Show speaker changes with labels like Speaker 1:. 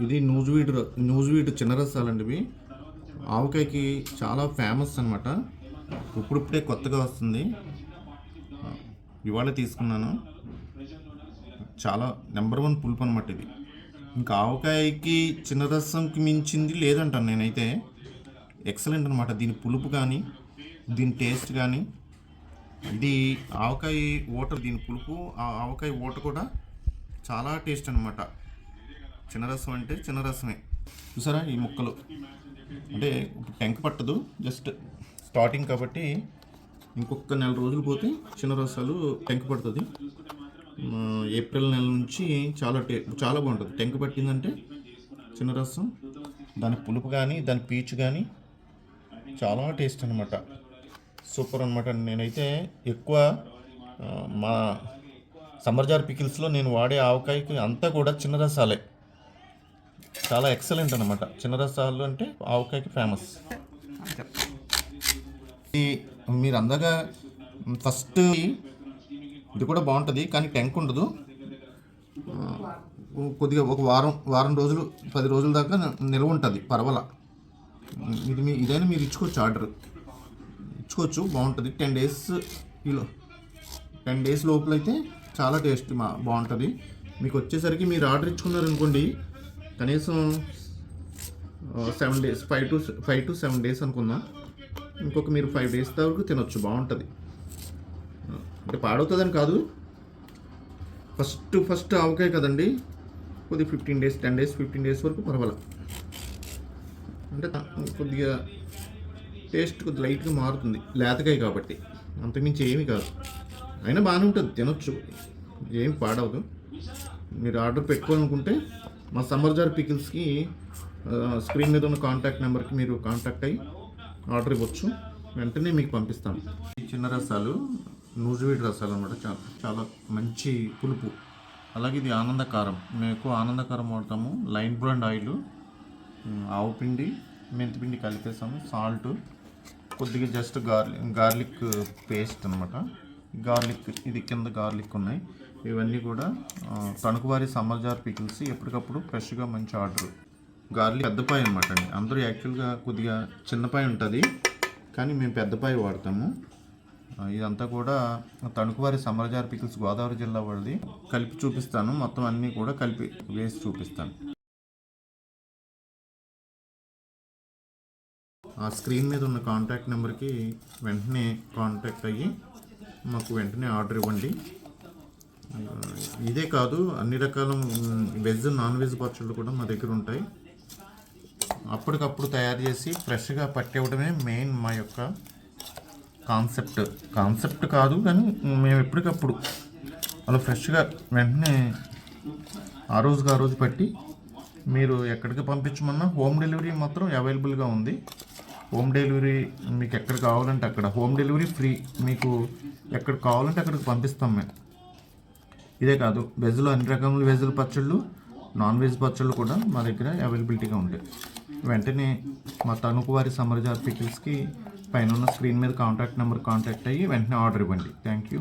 Speaker 1: ఇది న్యూజివీడ్ చిన్న రసాలండి. ఇవి ఆవకాయకి చాలా ఫేమస్ అనమాట. ఇప్పుడిప్పుడే కొత్తగా వస్తుంది. ఇవాళ తీసుకున్నాను. చాలా నెంబర్ 1 పులుపు అనమాట ఇది. ఇంకా ఆవకాయకి చిన్న రసంకి మించింది లేదంటాను నేనైతే. ఎక్సలెంట్ అనమాట. దీని పులుపు కానీ, దీని టేస్ట్ కానీ, ఇది ఆవకాయ ఊట, దీని పులుపు, ఆవకాయ ఊట కూడా చాలా టేస్ట్ అనమాట. చిన్న రసం అంటే చిన్న రసమే. చూసారా ఈ ముక్కలు, అంటే టెంక పట్టదు, జస్ట్ స్టార్టింగ్ కాబట్టి ఇంకొక నెల రోజులు పోతే చిన్న రసాలు టెంక పడుతుంది. ఏప్రిల్ నెల నుంచి చాలా బాగుంటుంది. టెంక పట్టిందంటే చిన్న రసం, దాని పులుపు కానీ, దాని పీచు కానీ చాలా టేస్ట్ అనమాట. సూపర్ అనమాట. నేనైతే ఎక్కువ మా సమ్మర్ జార్ పికిల్స్లో నేను వాడే ఆవకాయకి అంతా కూడా చిన్న రసాలే. చాలా ఎక్సలెంట్ అనమాట. చిన్న రసాలు అంటే ఆవకాయకి ఫేమస్. మీరు అందగా ఫస్ట్ ఇది కూడా బాగుంటుంది, కానీ టెంక్ ఉండదు. కొద్దిగా ఒక వారం రోజులు 10 రోజుల దాకా నిల్వ ఉంటుంది, పర్వాల. ఇదైనా మీరు ఆర్డర్ ఇచ్చుకోవచ్చు, బాగుంటుంది. 10 డేస్ లోపల అయితే చాలా టేస్ట్ బాగుంటుంది. మీకు వచ్చేసరికి మీరు ఆర్డర్ ఇచ్చుకున్నారనుకోండి, కనీసం 7 డేస్, 5 to 7 డేస్ అనుకుందాం. ఇంకొక మీరు 5 డేస్ వరకు తినొచ్చు, బాగుంటుంది. అంటే పాడవుతుందని కాదు, ఫస్ట్ ఆవకాయ కదండి, కొద్దిగా 10 డేస్ 15 డేస్ వరకు పర్వాలేదు. అంటే కొద్దిగా టేస్ట్ కొద్దిగా లైట్గా మారుతుంది, లేతకాయ కాబట్టి. అంతకుమించి ఏమీ కాదు, అయినా బాగానే ఉంటుంది, తినొచ్చు, ఏం పాడవదు. మీరు ఆర్డర్ పెట్టుకోవాలనుకుంటే మా సమ్మర్ జార్ పికిల్స్కి స్క్రీన్ మీద ఉన్న కాంటాక్ట్ నెంబర్కి మీరు కాంటాక్ట్ అయ్యి ఆర్డర్ ఇవ్వచ్చు, వెంటనే మీకు పంపిస్తాను. ఈ చిన్న రసాలు న్యూజివీడ్ రసాలు అనమాట. చాలా మంచి పులుపు. అలాగే ఇది ఆనందకారం. మేము ఎక్కువ ఆనందకారం వాడతాము. లైన్ బ్రాండ్ ఆయిల్, ఆవు పిండి, మెంతిపిండి కలిపేసాము, సాల్ట్, కొద్దిగా జస్ట్ గార్లిక్ పేస్ట్ అనమాట. ఇది కింద గార్లిక్ ఉన్నాయి. ఇవన్నీ కూడా తణుకువారి సమ్మర్ జార్ పికిల్స్ ఎప్పటికప్పుడు ఫ్రెష్గా మంచి ఆర్డర్. గార్లిక్ పెద్దపాయ అనమాట అండి. అందరూ యాక్చువల్గా కొద్దిగా చిన్నపాయ ఉంటుంది, కానీ మేము పెద్దపాయ వాడతాము. ఇదంతా కూడా తణుకువారి సమ్మర్ జార్ పికిల్స్, గోదావరి జిల్లా వాళ్ళది. కలిపి చూపిస్తాను, మొత్తం అన్నీ కూడా కలిపి వేసి చూపిస్తాను. ఆ స్క్రీన్ మీద ఉన్న కాంటాక్ట్ నెంబర్కి వెంటనే కాంటాక్ట్ అయ్యి మాకు వెంటనే ఆర్డర్ ఇవ్వండి. ఇదే కాదు, అన్ని రకాల వెజ్, నాన్ వెజ్ పచ్చళ్ళు కూడా మా దగ్గర ఉంటాయి. అప్పటికప్పుడు తయారు చేసి ఫ్రెష్గా పట్టివ్వడమే మెయిన్ మా యొక్క కాన్సెప్ట్ కాదు, కానీ మేము ఎప్పటికప్పుడు అలా ఫ్రెష్గా వెంటనే ఆ రోజు పట్టి మీరు ఎక్కడికి పంపించమన్నా హోమ్ డెలివరీ మాత్రం అవైలబుల్గా ఉంది. హోమ్ డెలివరీ మీకు ఎక్కడ కావాలంటే అక్కడ, హోమ్ డెలివరీ ఫ్రీ. మీకు ఎక్కడ కావాలంటే అక్కడికి పంపిస్తాం మేము. ఇదే కాదు, వెజ్లో అన్ని రకముల వెజ్ పచ్చళ్ళు, నాన్ వెజ్ పచ్చళ్ళు కూడా మా దగ్గర అవైలబిలిటీగా ఉంటాయి. వెంటనే మా తణుకువారి సమ్మర్ జార్ పికిల్స్కి పైన ఉన్న స్క్రీన్ మీద కాంటాక్ట్ నెంబర్ కాంటాక్ట్ అయ్యి వెంటనే ఆర్డర్ ఇవ్వండి. Thank you.